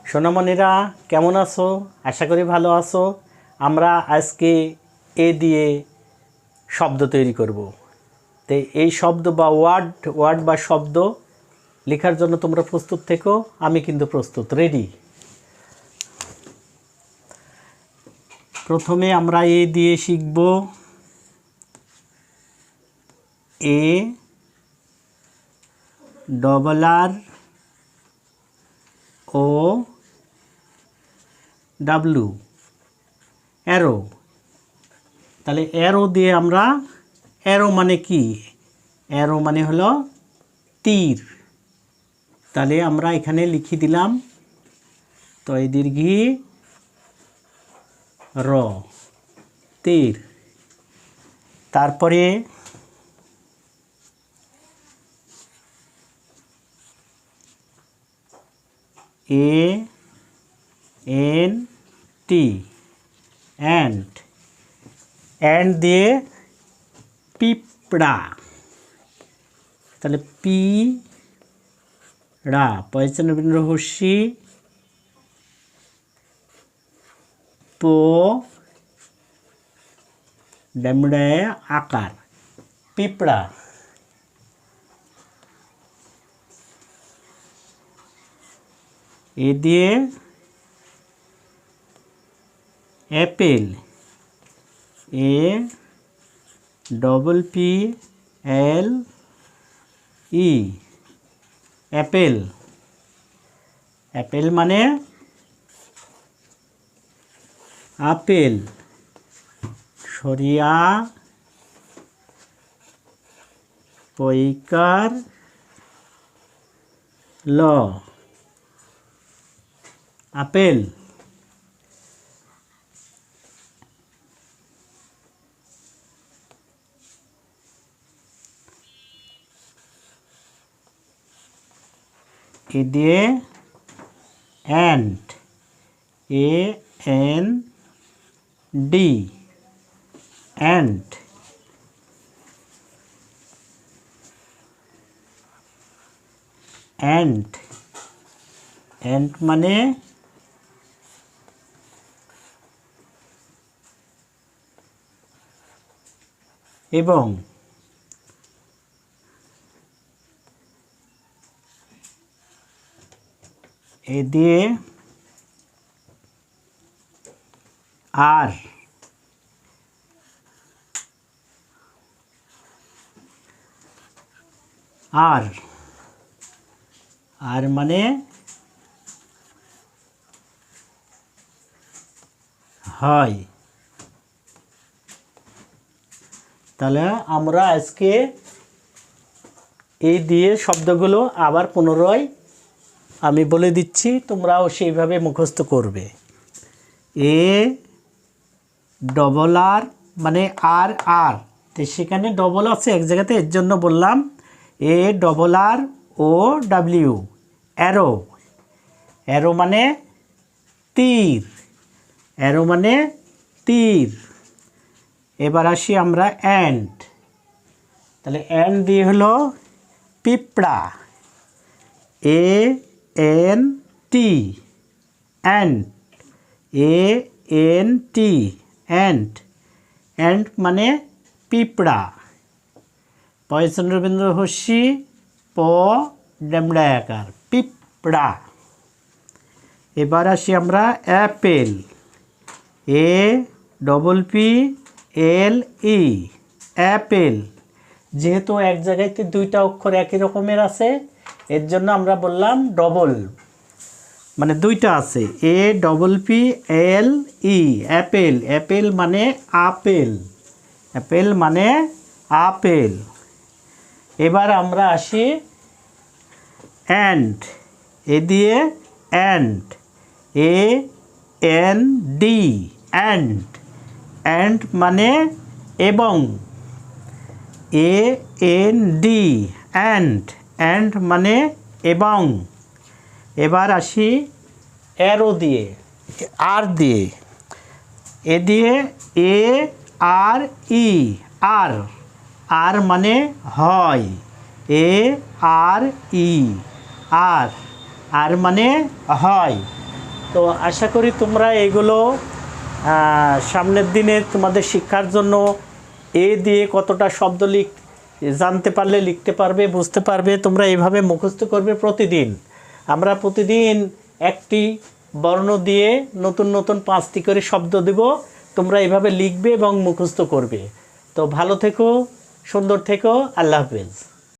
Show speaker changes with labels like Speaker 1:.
Speaker 1: সোনামণিরা কেমন আছো? আশা করি ভালো আছো। আমরা আজকে এ দিয়ে শব্দ তৈরি করব। তো এই শব্দ বা ওয়ার্ড বা শব্দ লেখার জন্য তোমরা প্রস্তুত থেকো। আমি কিন্তু প্রস্তুত, রেডি। প্রথমে আমরা এ দিয়ে শিখব। A double R O W, arrow. তাহলে অ্যারো দিয়ে আমরা, অ্যারো মানে কি? অ্যারো মানে হলো তীর। তাহলে আমরা এখানে লিখে দিলাম তয় দীর্ঘী র, তীর। তারপরে A N T, and. And দিয়ে পিঁপড়া। তাহলে পি ড়া, পয়চনবিন্দু হস্যি, পো ডেমড়ায় আকার, পিঁপড়া। এ দিয়ে অ্যাপেল, এ ডবল পি এল ই, অ্যাপেল। অ্যাপেল মানে আপেল। সরিয়া পৈকার ল, আপেল। এ দিয়ে and, A N D, and. And, and মানে এবং। এ দিয়ে আর, আর। আর মানে হয়। তাহলে আমরা আজকে এই দিয়ে শব্দগুলো আবার পুনরায় আমি বলে দিচ্ছি, তোমরাও সেইভাবে মুখস্থ করবে। এ ডবল আর মানে আর আর, তো সেখানে ডবল আছে এক জায়গাতে, এর জন্য বললাম A double R O W, arrow. Arrow মানে তীর, অ্যারো মানে তীর। এবার আসি আমরা অ্যান্ড। তাহলে অ্যান্ড দিয়ে হলো পিঁপড়া, A N T, and, A N T, and. And মানে পিঁপড়া, পয়চন্দ্রবিন্দু হস্যি, প ডেমড়া আকার, পিঁপড়া। এবার আসি আমরা অ্যাপেল, এ ডবল পি এল ই, অ্যাপেল। যেহেতু এক জায়গাতে দুইটা অক্ষর একই রকমের আছে, এর জন্য আমরা বললাম ডবল, মানে দুইটা আছে, এ ডবল পি এল ই, অ্যাপেল। অ্যাপেল মানে আপেল, অ্যাপেল মানে আপেল। এবার আমরা আসি অ্যান্ড। এ দিয়ে and, A N D, and. And মানে এবং, A N D, and. And মানে এবং। এবার আসি অ্যারো দিয়ে, আর দিয়ে। এ দিয়ে এ আর ই, আর। আর মানে হয়, এ আর ই, আর। আর মানে হয়। তো আশা করি তোমরা এগুলো সামনের দিনে তোমাদের শিক্ষার জন্য এ দিয়ে কতটা শব্দ জানতে পারলে লিখতে পারবে, বুঝতে পারবে। তোমরা এইভাবে মুখস্থ করবে প্রতিদিন। আমরা প্রতিদিন একটি বর্ণ দিয়ে নতুন নতুন 5টি করে শব্দ দেব, তোমরা এইভাবে লিখবে এবং মুখস্থ করবে। তো ভালো থেকো, সুন্দর থেকো, আল্লাহ হাফেজ।